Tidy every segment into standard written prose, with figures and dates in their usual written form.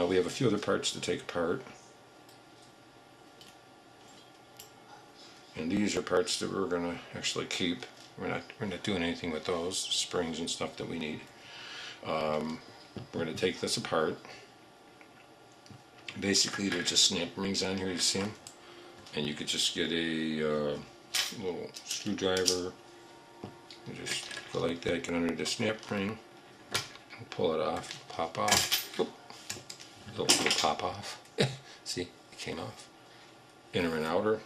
We have a few other parts to take apart. And these are parts that we're going to actually keep. We're not doing anything with those springs and stuff that we need. We're going to take this apart. Basically, there's just snap rings on here. You see them, and you could just get a little screwdriver. And just go like that. Get under the snap ring and pull it off. Pop off. Oop. It'll pop off. See, it came off. Inner and outer.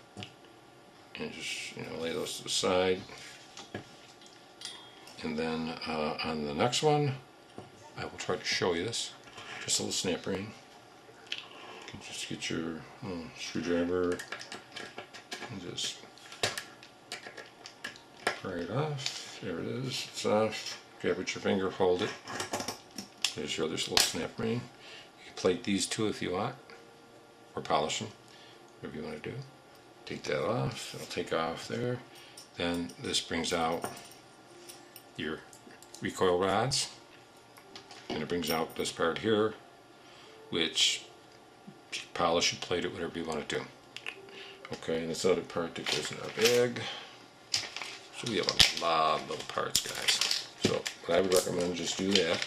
And just lay those to the side, and then on the next one I will try to show you this. Just a little snap ring. You can just get your screwdriver and just pry it off. There it is. It's off. Grab it with your finger, hold it. There's your other little snap ring. You can plate these two if you want, or polish them, whatever you want to do. Take that off. It'll take off there. Then this brings out your recoil rods, and it brings out this part here, which you polish it, plate it, whatever you want to do. Okay, and this other part that goes in our bag. So we have a lot of little parts, guys. So what I would recommend, just do that.